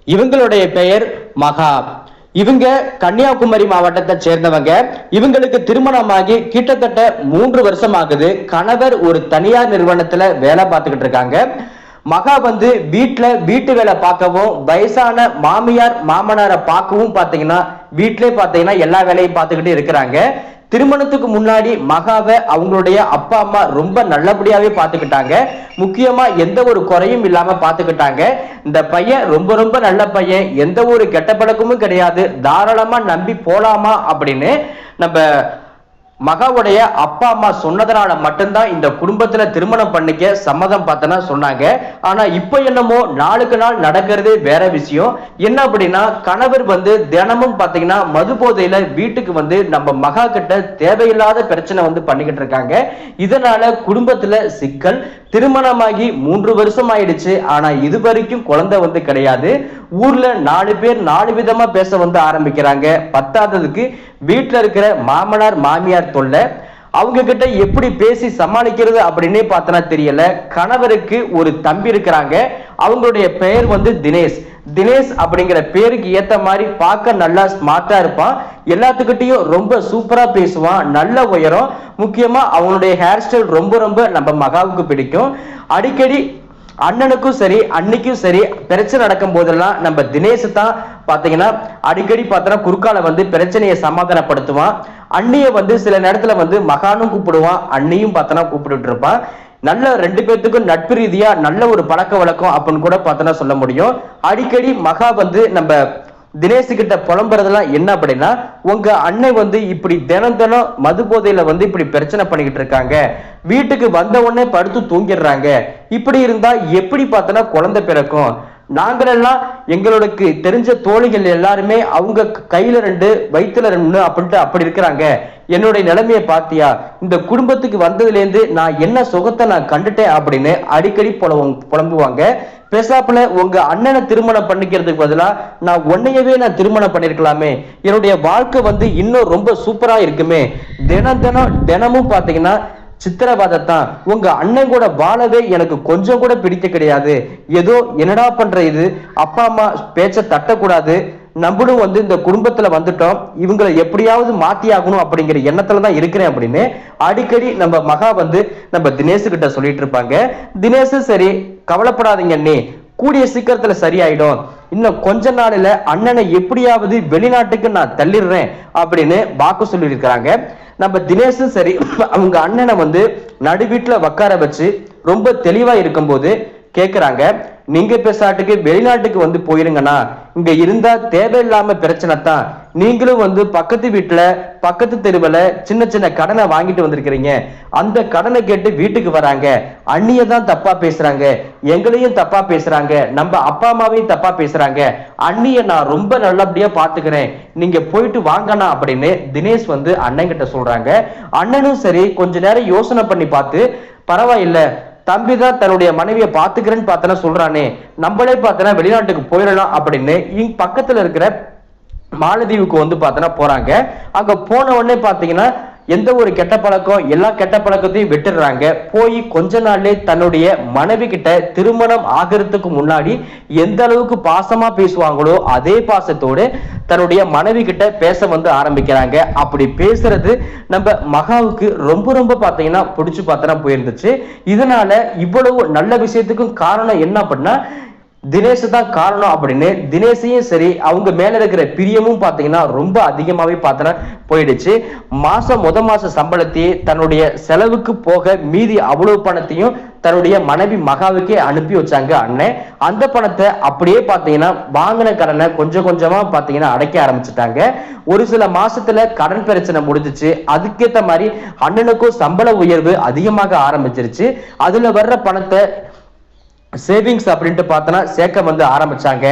இவங்களுடைய பெயர் மகா. இவங்க கன்னியாகுமரி மாவட்டத்தை சேர்ந்தவங்க. இவங்களுக்கு திருமணமாகி கிட்டத்தட்ட 3 வருஷம் ஆகுது. கணவர் ஒரு தனியார் நிறுவனத்துல வேலை பார்த்துக்கிட்டு இருக்காங்க. மகா வீட்டு வேலை பார்க்கவும், வயசான மாமியார் மாமனாரை பார்க்கவும் பாத்தீங்கன்னா வீட்டிலே பாத்தீங்கன்னா எல்லா வேலையும் பார்த்துக்கிட்டு இருக்கிறாங்க. திருமணத்துக்கு முன்னாடி மகாவை அவங்களுடைய அப்பா அம்மா ரொம்ப நல்லபடியாவே பார்த்துக்கிட்டாங்க. முக்கியமா எந்த ஒரு குறையும் இல்லாம பார்த்துக்கிட்டாங்க. இந்த பையன் ரொம்ப ரொம்ப நல்ல பையன், எந்த ஒரு கெட்ட பழக்கமும் கிடையாது, தாராளமா நம்பி போலாமா அப்படின்னு நம்ம மகாவுடைய அப்பா அம்மா சொன்னதனால மட்டும்தான் இந்த குடும்பத்துல திருமணம் பண்ணிக்க சம்மதம் பார்த்தனா சொன்னாங்க. ஆனா இப்ப என்னமோ நாளுக்கு நாள் நடக்கிறதே வேற விஷயம். என்ன அப்படின்னா, கணவர் தினமும் பாத்தீங்கன்னா மது போதையில வீட்டுக்கு நம்ம மகா கிட்ட தேவையில்லாத பிரச்சனை பண்ணிக்கிட்டு இருக்காங்க. இதனால குடும்பத்துல சிக்கல். திருமணமாகி 3 வருஷம் ஆயிடுச்சு. ஆனா இது வரைக்கும் குழந்தை கிடையாது. ஊர்ல 4 பேர் 4 விதமா பேச ஆரம்பிக்கிறாங்க. பத்தாததுக்கு வீட்டுல இருக்கிற மாமனார் மாமியார் தொல்லை. அவங்க கிட்ட எப்படி பேசி சமாளிக்கிறது அப்படின்னே பார்த்தனா தெரியல. கணவருக்கு ஒரு தம்பி இருக்கிறாங்க. அவங்களுடைய பெயர் தினேஷ். தினேஷ் அப்படிங்கிற பேருக்கு ஏத்த மாதிரி பார்க்க நல்லா ஸ்மார்ட்டா இருப்பான். எல்லாத்துக்கிட்டையும் ரொம்ப சூப்பரா பேசுவான். நல்ல உயரம். முக்கியமா அவனுடைய ஹேர் ஸ்டைல் ரொம்ப ரொம்ப நம்ம மகாவுக்கு பிடிக்கும். அடிக்கடி அண்ணனுக்கும் சரி அன்னைக்கும் சரி பிரச்சனை நடக்கும் போதெல்லாம் நம்ம தினேஷ் தான் பாத்தீங்கன்னா அடிக்கடி பார்த்தோன்னா குறுக்கால பிரச்சனையை சமாதானப்படுத்துவான். அண்ணிய சில நேரத்துல மகானும் கூப்பிடுவான், அண்ணியும் பார்த்தோன்னா கூப்பிட்டு இருப்பான். நல்ல 2 பேர்த்துக்கும் நட்பு ரீதியா நல்ல ஒரு பழக்க வழக்கம் அப்படின்னு கூட பார்த்தோன்னா சொல்ல முடியும். அடிக்கடி மகா நம்ம தினேஷ் கிட்ட புலம்புறதெல்லாம் என்ன அப்படின்னா, உங்க அண்ணன் இப்படி தினம் தினம் மது போதையில இப்படி பிரச்சனை பண்ணிக்கிட்டு இருக்காங்க, வீட்டுக்கு வந்த உடனே படுத்து தூங்கிடுறாங்க, இப்படி இருந்தா எப்படி பார்த்தோன்னா குழந்தை பிறக்கும், நாங்களெல்லாம் எங்களுக்கு தெரிஞ்ச தோழிகள் எல்லாருமே அவங்க கையில 2 வயிற்றுல 2 அப்படின்ட்டு அப்படி இருக்கிறாங்க, என்னுடைய நிலைமையை பார்த்தியா, இந்த குடும்பத்துக்கு வந்ததுல இருந்து நான் என்ன சுகத்தை நான் கண்டுட்டேன் அப்படின்னு அடிக்கடி புலம்புவாங்க. பேசாப்புல உங்க அண்ணனை திருமணம் பண்ணிக்கிறதுக்கு பதிலா நான் உன்னையவே நான் திருமணம் பண்ணிருக்கலாமே, என்னுடைய வாழ்க்கை இன்னும் ரொம்ப சூப்பரா இருக்குமே, தினமும் பாத்தீங்கன்னா சித்திரவாதத்தான், உங்க அண்ணன் கூட வாழவே எனக்கு கொஞ்சம் கூட பிடிக்க கிடையாது, ஏதோ என்னடா பண்ற இது, அப்பா அம்மா பேச்ச தட்டக்கூடாது, நம்மளும் இந்த குடும்பத்துல வந்துட்டோம், இவங்களை எப்படியாவது மாத்தி ஆகணும் அப்படிங்கிற எண்ணத்துலதான் இருக்கிறேன் அப்படின்னு அடிக்கடி நம்ம மகா நம்ம தினேஷ் கிட்ட சொல்லிட்டு இருப்பாங்க. தினேஷும் சரி, கவலைப்படாதீங்க அண்ணே, கூடிய சீக்கிரத்துல சரியாயிடும், இன்னும் கொஞ்ச நாளில அண்ணனை எப்படியாவது வெளிநாட்டுக்கு நான் தள்ளிடுறேன் அப்படின்னு வாக்கு சொல்லி இருக்கிறாங்க. நம்ம தினேஷும் சரி அவங்க அண்ணனை நடு வீட்டுல உட்கார வச்சு ரொம்ப தெளிவா இருக்கும்போது கேக்குறாங்க, நீங்க பேசாட்டுக்கு வெளிநாட்டுக்கு போயிருங்கன்னா இங்க இருந்தா தேவையில்லாம பிரச்சனை தான், நீங்களும் பக்கத்து வீட்டுல பக்கத்து தெருவுல சின்ன சின்ன கடனை வாங்கிட்டு வந்திருக்கிறீங்க, அந்த கடனை கேட்டு வீட்டுக்கு வராங்க, அண்ணிய தான் தப்பா பேசுறாங்க, எங்களையும் தப்பா பேசுறாங்க, நம்ம அப்பா அம்மாவையும் தப்பா பேசுறாங்க, அண்ணிய நான் ரொம்ப நல்லபடியா பாத்துக்கிறேன், நீங்க போயிட்டு வாங்கண்ணா அப்படின்னு தினேஷ் அண்ணன் கிட்ட சொல்றாங்க. அண்ணனும் சரி கொஞ்ச நேரம் யோசனை பண்ணி பார்த்து, பரவாயில்ல தம்பிதான் தன்னுடைய மனைவியை பாத்துக்கிறேன்னு பார்த்தனா சொல்றானே, நம்மளே பார்த்தனா வெளிநாட்டுக்கு போயிடலாம் அப்படின்னு பக்கத்துல இருக்கிற மாலதீவுக்கு பார்த்தனா போறாங்க. அங்க போன உடனே பாத்தீங்கன்னா எந்த ஒரு கெட்ட பழக்கம், எல்லா கெட்ட பழக்கத்தையும் விட்டுடுறாங்க. போய் கொஞ்ச நாள்லயே தன்னுடைய மனைவி கிட்ட திருமணம் ஆகிறதுக்கு முன்னாடி எந்த அளவுக்கு பாசமா பேசுவாங்களோ அதே பாசத்தோடு தன்னுடைய மனைவி கிட்ட பேச ஆரம்பிக்கிறாங்க. அப்படி பேசுறது நம்ம மகாவுக்கு ரொம்ப ரொம்ப பாத்தீங்கன்னா பிடிச்சு பார்த்தனா போயிருந்துச்சு. இதனால இவ்வளவு நல்ல விஷயத்துக்கும் காரணம் என்ன அப்படின்னா தினேஷ் தான் காரணம் அப்படின்னு தினேஷையும் சரி அவங்க மேல இருக்கிற பிரியமும் பாத்தீங்கன்னா ரொம்ப அதிகமாவே பார்த்தனா போயிடுச்சு. முத மாச சம்பளத்தையே தன்னுடைய செலவுக்கு போக மீதி அவ்வளவு பணத்தையும் தன்னுடைய மனைவி மகாவுக்கே அனுப்பி வச்சாங்க அண்ணன். அந்த பணத்தை அப்படியே பாத்தீங்கன்னா வாங்கின கடனை கொஞ்சம் கொஞ்சமா பாத்தீங்கன்னா அடைக்க ஆரம்பிச்சுட்டாங்க. ஒரு சில மாசத்துல கடன் பிரச்சனை முடிஞ்சிச்சு. அதுக்கேற்ற மாதிரி அண்ணனுக்கும் சம்பள உயர்வு அதிகமாக ஆரம்பிச்சிருச்சு. அதுல வர்ற பணத்தை சேவிங்ஸ் அப்படின்ட்டு பார்த்தனா சேர்க்க ஆரம்பிச்சாங்க.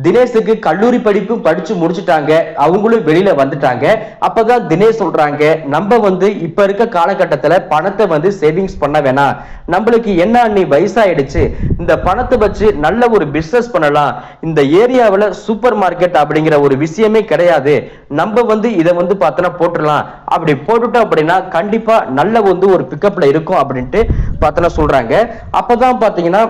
தினேஷுக்கு கல்லூரி படிப்பும் படிச்சு முடிச்சுட்டாங்க, அவங்களும் வெளியில வந்துட்டாங்க. அப்பதான் தினேஷ் சொல்றாங்க, நம்ம இப்ப இருக்க காலகட்டத்துல பணத்தை சேவிங்ஸ் பண்ண வேணாம், நம்மளுக்கு என்ன அண்ணி வயசாயிடுச்சு, இந்த பணத்தை வச்சு நல்ல ஒரு பிசினஸ் பண்ணலாம், இந்த ஏரியாவில் சூப்பர் மார்க்கெட் அப்படிங்கிற ஒரு விஷயமே கிடையாது, நம்ம இதை பார்த்தனா போட்டுடலாம், அப்படி போட்டுட்டோம் அப்படின்னா கண்டிப்பா நல்ல ஒரு பிக்கப்ல இருக்கும் அப்படின்ட்டு பார்த்தனா சொல்றாங்க. அப்பதான் பாத்தீங்கன்னா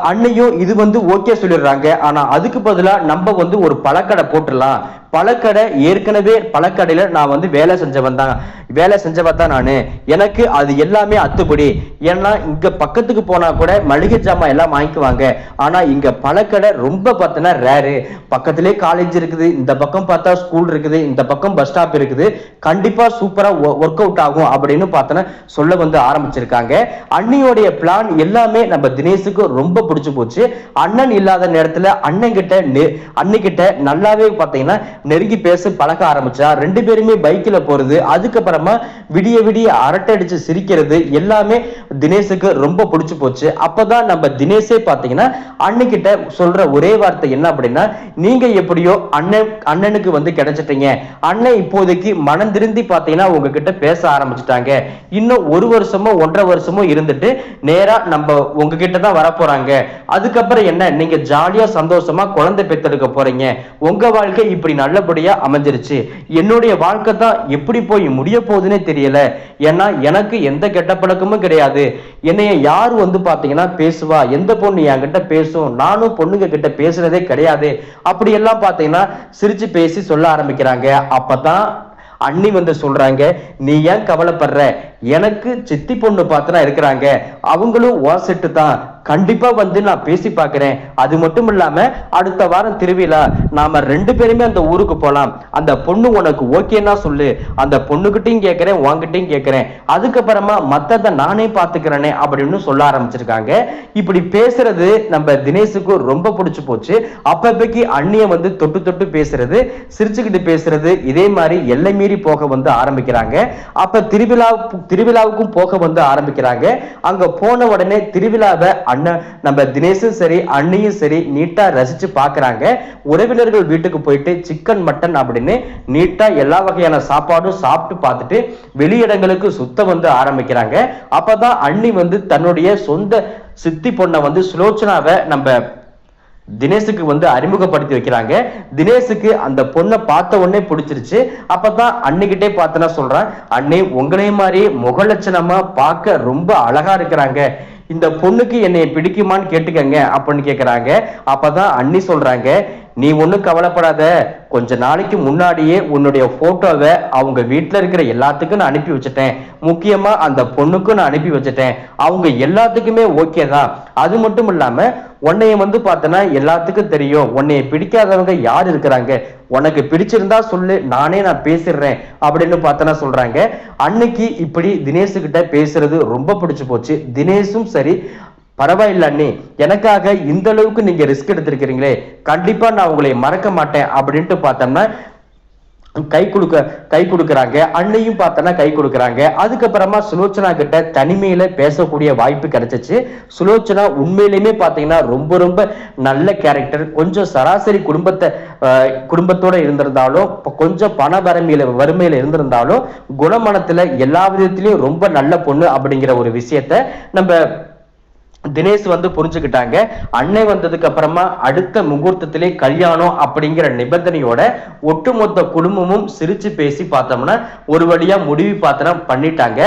அன்னையும் இது வந்து ஓகே சொல்லிடுறாங்க. ஆனா அதுக்கு பதிலா நம்ம வந்து ஒரு பழக்கடை போட்டுடலாம், பழக்கடை ஏற்கனவே பழக்கடையில நான் வந்து வேலை செஞ்சவன் தான் நானு, எனக்கு அது எல்லாமே அத்துப்படி. ஏன்னா இங்க பக்கத்துக்கு போனா கூட மளிகை ஜாமான் எல்லாம் வாங்கிக்குவாங்க, ஆனா இங்க பழக்கடை ரொம்ப பார்த்தனா ரேரு. பக்கத்திலே காலேஜ் இருக்குது, இந்த பக்கம் பார்த்தா ஸ்கூல் இருக்குது, இந்த பக்கம் பஸ் ஸ்டாப் இருக்குது, கண்டிப்பா சூப்பரா ஒர்க் அவுட் ஆகும் அப்படின்னு பார்த்தனா சொல்ல வந்து ஆரம்பிச்சிருக்காங்க. அண்ணியோடைய பிளான் எல்லாமே நம்ம தினேஷுக்கு ரொம்ப பிடிச்சு போச்சு. அண்ணன் இல்லாத நேரத்துல அன்னிக்கிட்ட நல்லாவே பார்த்தீங்கன்னா நெருங்கி பேச பழக ஆரம்பிச்சா. ரெண்டு பேருமே பைக்ல போறது, அதுக்கப்புறமா விடிய விடிய அரட்டை அடிச்சு சிரிக்கிறது எல்லாமே தினேஷுக்கு ரொம்ப பிடிச்சு போச்சு. அப்பதான் நம்ம தினேஷே பாத்தீங்கன்னா அன்னிக்கிட்ட சொல்ற ஒரே வார்த்தை என்ன அப்படின்னா, நீங்க எப்படியோ அண்ணனுக்கு வந்து கிடைச்சிட்டீங்க, அண்ணன் இப்போதைக்கு மனம் திருந்தி பாத்தீங்கன்னா உங்ககிட்ட பேச ஆரம்பிச்சுட்டாங்க, இன்னும் 1 வருஷமோ 1.5 வருஷமோ இருந்துட்டு நேரா நம்ம உங்ககிட்ட தான் வர போறாங்க. அதுக்கப்புறம் என்ன, நீங்க ஜாலியா சந்தோஷமா குழந்தை பெத்தெடுக்க போறீங்க, உங்க வாழ்க்கை இப்படி நல்லபடியா அமைஞ்சிருச்சு, என்னுடைய வாழ்க்கை தான் எப்படி போய் முடிய போகுதுன்னே தெரியல. ஏன்னா எனக்கு எந்த கெட்ட பழக்கமும் கிடையாது, என்னைய யாரு வந்து பாத்தீங்கன்னா பேசுவா, எந்த பொண்ணு என்கிட்ட பேசும், நானும் பொண்ணுங்க கிட்ட பேசுறதே கிடையாது, அப்படி எல்லாம் பாத்தீங்கன்னா சிரிச்சு பேசி சொல்ல ஆரம்பிக்கிறாங்க. அப்பதான் அண்ணி வந்து சொல்றாங்க, நீ ஏன் கவலைப்படுற, எனக்கு சித்தி பொண்ணு பார்த்தனா இருக்கிறாங்க, அவங்களும் வாசெட்டு தான், கண்டிப்பா வந்து நான் பேசி பார்க்கிறேன். அது மட்டும் இல்லாம அடுத்த வாரம் திருவிழா, நாம 2 பேருமே அந்த ஊருக்கு போலாம், அந்த பொண்ணு உனக்கு ஓகேன்னா சொல்லு, அந்த பொண்ணுகிட்டையும் கேட்கிறேன் உன்கிட்டையும் கேட்கிறேன், அதுக்கப்புறமா மத்தத நானே பாத்துக்கிறேனே அப்படின்னு சொல்ல ஆரம்பிச்சிருக்காங்க. இப்படி பேசுறது நம்ம தினேஷுக்கு ரொம்ப பிடிச்சு போச்சு. அப்பப்பைக்கு அண்ணிய வந்து தொட்டு தொட்டு பேசுறது, சிரிச்சுக்கிட்டு பேசுறது, இதே மாதிரி எல்லை மீறி போக வந்து ஆரம்பிக்கிறாங்க. அப்ப திருவிழாவுக்கும் போக வந்து ஆரம்பிக்கிறாங்க. அங்க போன உடனே திருவிழாவை அண்ணன் நம்ம தினேஷும் சரி அண்ணியும் சரி நீட்டா ரசிச்சு பாக்குறாங்க. உறவினர்கள் வீட்டுக்கு போயிட்டு சிக்கன் மட்டன் அப்படின்னு நீட்டா எல்லா வகையான சாப்பாடும் சாப்பிட்டு பார்த்துட்டு வெளியிடங்களுக்கு சுத்த வந்து ஆரம்பிக்கிறாங்க. அப்பதான் அண்ணி வந்து தன்னுடைய சொந்த சித்தி பொண்ணை வந்து சுலோச்சனாவை நம்ம தினேஷுக்கு வந்து அறிமுகப்படுத்தி வைக்கிறாங்க. தினேஷுக்கு அந்த பொண்ணை பார்த்த உடனே பிடிச்சிருச்சு. அப்பதான் அன்னிக்கிட்டே பார்த்தனா சொல்றான், அண்ணி உங்களே மாதிரி முகலட்சணமா பார்க்க ரொம்ப அழகா இருக்கிறாங்க, இந்த பொண்ணுக்கு என்னை பிடிக்குமான்னு கேட்டுக்கங்க அப்படின்னு கேட்கிறாங்க. அப்பதான் அண்ணி சொல்றாங்க, நீ ஒன்னும் கவலைப்படாத, கொஞ்ச நாளைக்கு முன்னாடியே உன்னுடைய போட்டோவை அவங்க வீட்டுல இருக்கிற எல்லாத்துக்கும் நான் அனுப்பி வச்சுட்டேன், முக்கியமா அந்த பொண்ணுக்கும் நான் அனுப்பி வச்சுட்டேன், அவங்க எல்லாத்துக்குமே ஓகே தான். அது மட்டும் இல்லாம உன்னைய வந்து பார்த்தனா எல்லாத்துக்கும் தெரியும், உன்னைய பிடிக்காதவங்க யார் இருக்கிறாங்க, உனக்கு பிடிச்சிருந்தா சொல்லு, நான் பேசிடுறேன் அப்படின்னு பார்த்தனா சொல்றாங்க. அன்னைக்கு இப்படி தினேஷ் கிட்ட பேசுறது ரொம்ப பிடிச்சு போச்சு. தினேஷும் சரி, பரவாயில்ல அண்ணி, எனக்காக இந்த அளவுக்கு நீங்க ரிஸ்க் எடுத்திருக்கிறீங்களே, கண்டிப்பா நான் உங்களை மறக்க மாட்டேன் அப்படின்ட்டு பார்த்தோம்னா கை கொடுக்கறாங்க. அன்னையும் பார்த்தனா கை கொடுக்கறாங்க. அதுக்கப்புறமா சுலோச்சனா கிட்ட தனிமையில பேசக்கூடிய வாய்ப்பு கிடைச்சிச்சு. சுலோச்சனா உண்மையிலுமே பாத்தீங்கன்னா ரொம்ப ரொம்ப நல்ல கேரக்டர். கொஞ்சம் சராசரி குடும்பத்தோட இருந்திருந்தாலும், கொஞ்சம் பண வறுமையில இருந்திருந்தாலும், குணமனத்துல எல்லா விதத்திலையும் ரொம்ப நல்ல பொண்ணு அப்படிங்கிற ஒரு விஷயத்த நம்ம தினேஷ் வந்து புரிஞ்சுக்கிட்டாங்க. அன்னை வந்ததுக்கு அப்புறமா அடுத்த முகூர்த்தத்திலே கல்யாணம் அப்படிங்கிற நிபந்தனையோட ஒட்டுமொத்த குடும்பமும் சிரிச்சு பேசி பார்த்தோம்னா ஒரு வழியா முடிவு பாத்திரம் பண்ணிட்டாங்க.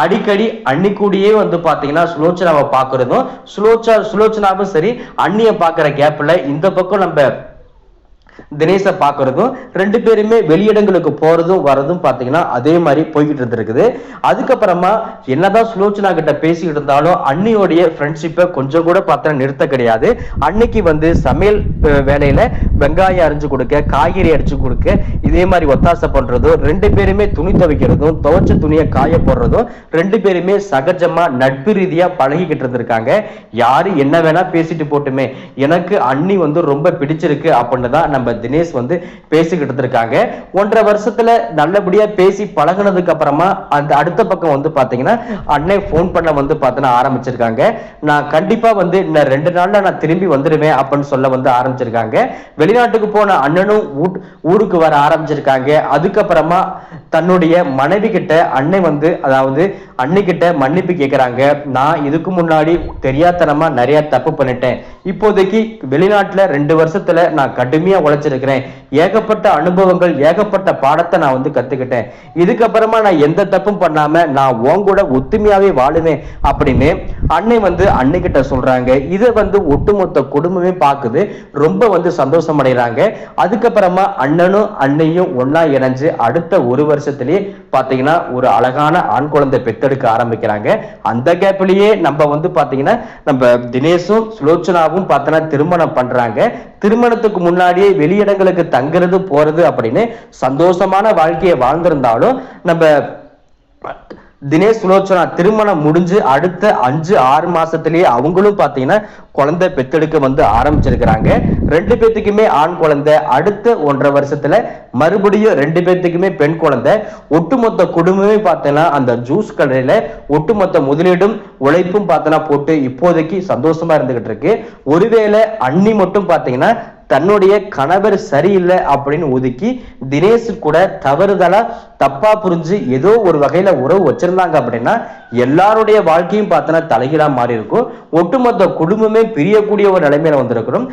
அடிக்கடி அன்னி கூடியே வந்து பாத்தீங்கன்னா சுலோச்சனாவை பாக்குறதும், சுலோச்சனாவும் சரி அண்ணிய பாக்குற கேப்ல இந்த பக்கம் நம்ம தினேஷ பாக்குறதும், 2 பேருமே வெளியிடங்களுக்கு போறதும் வரதும் பாத்தீங்கன்னா அதே மாதிரி போய்கிட்டு இருந்திருக்குது. அதுக்கப்புறமா என்னதான் சுலோச்சனா கிட்ட பேசிக்கிட்டு இருந்தாலும் அண்ணியோடைய ஃப்ரெண்ட்ஷிப்பை கொஞ்சம் கூட பார்த்தா நிறுத்த கிடையாது. அன்னைக்கு வந்து சமையல் வேலையில வெங்காயம் அரிஞ்சு கொடுக்க, காய்கறி அரிஞ்சு கொடுக்க, இதே மாதிரி ஒத்தாசை பண்றதும், 2 பேருமே துணி துவைக்கிறதும், துவைச்ச துணியை காய போடுறதும், 2 பேருமே சகஜமா நட்பு ரீதியா பழகிக்கிட்டு இருந்திருக்காங்க. யாரு என்ன வேணா பேசிட்டு போட்டுமே, எனக்கு அண்ணி வந்து ரொம்ப பிடிச்சிருக்கு அப்படின்னு தான் நம்ம தினேஷ் வந்து பேசிக்கிட்டு இருக்காங்க. 1.5 வருஷத்துல நல்லபடியா பேசி பழகினதுக்கு அப்புறமா அந்த அடுத்த பக்கம் வந்து பாத்தீங்கன்னா அண்ணே போன் பண்ண வந்து பார்த்தா ஆரம்பிச்சிருக்காங்க. நான் கண்டிப்பா வந்து இன்னும் 2 நாள்ல நான் திரும்பி வந்துடுவேன் அப்படின்னு சொல்ல வந்து ஆரம்பிச்சிருக்காங்க. வெளிநாட்டுக்கு போன அண்ணனும் ஊருக்கு வர ஆரம்பிச்சிருக்காங்க. அதுக்கப்புறமா தன்னுடைய மனைவி கிட்ட அன்னை அதாவது அன்னைக்கிட்ட மன்னிப்பு கேட்கிறாங்க. நான் இதுக்கு முன்னாடி தெரியாதனமா நிறைய தப்பு பண்ணிட்டேன். இப்போதைக்கு வெளிநாட்டுல 2 வருஷத்துல நான் கடுமையா உழைச்சிருக்கிறேன். ஏகப்பட்ட அனுபவங்கள், ஏகப்பட்ட பாடத்தை நான் கத்துக்கிட்டேன். இதுக்கப்புறமா நான் எந்த தப்பும் பண்ணாம நான் உன் கூட ஒத்துமையாவே வாழுவேன் அப்படின்னு அன்னை அன்னைக்கிட்ட சொல்றாங்க. இதை ஒட்டுமொத்த குடும்பமே பார்க்குது, ரொம்ப சந்தோஷம் அடைகிறாங்க. அதுக்கப்புறமா அண்ணனும் அன்னையும் ஒன்னா இணைஞ்சு அடுத்த 1 வருஷத்திலேயே பாத்தீங்கன்னா ஒரு அழகான ஆண் குழந்தை பெத்தெடுக்க ஆரம்பிக்கிறாங்க. அந்த கேப்லயே நம்ம பாத்தீங்கன்னா நம்ம தினேஷும் சுலோச்சனாவும் பார்த்தோன்னா திருமணம் பண்றாங்க. திருமணத்துக்கு முன்னாடியே வெளியிடங்களுக்கு தங்குறது போறது அப்படின்னு சந்தோஷமான வாழ்க்கையை வாழ்ந்திருந்தாலும் நம்ம தினேஷ் சுலோச்சனா திருமணம் முடிஞ்சு அடுத்த 5-6 மாசத்திலேயே அவங்களும் பாத்தீங்கன்னா குழந்தை பெத்தெடுக்க ஆரம்பிச்சிருக்கிறாங்க. 2 பேத்துக்குமே ஆண் குழந்தை. அடுத்த 1.5 வருஷத்துல மறுபடியும் 2 பேத்துக்குமே பெண் குழந்தை. ஒட்டுமொத்த குடும்பமே பார்த்தீங்கன்னா அந்த ஜூஸ் கடையில ஒட்டுமொத்த முதலீடும் உழைப்பும் பார்த்தனா போட்டு இப்போதைக்கு சந்தோஷமா இருந்துகிட்டு இருக்கு. ஒருவேளை அண்ணி மட்டும் பாத்தீங்கன்னா தன்னுடைய கணவர் சரியில்லை அப்படின்னு ஒதுக்கி தினேஷ் கூட தவறுதலா தப்பா புரிஞ்சு ஏதோ ஒரு வகையில உறவு வச்சிருந்தாங்க அப்படின்னா எல்லாருடைய வாழ்க்கையும் பார்த்தனா தலைகீழா மாறி இருக்கும். ஒட்டுமொத்த குடும்பமே பிரியக்கூடிய ஒரு நிலைமையில வந்திருக்கிறோம்.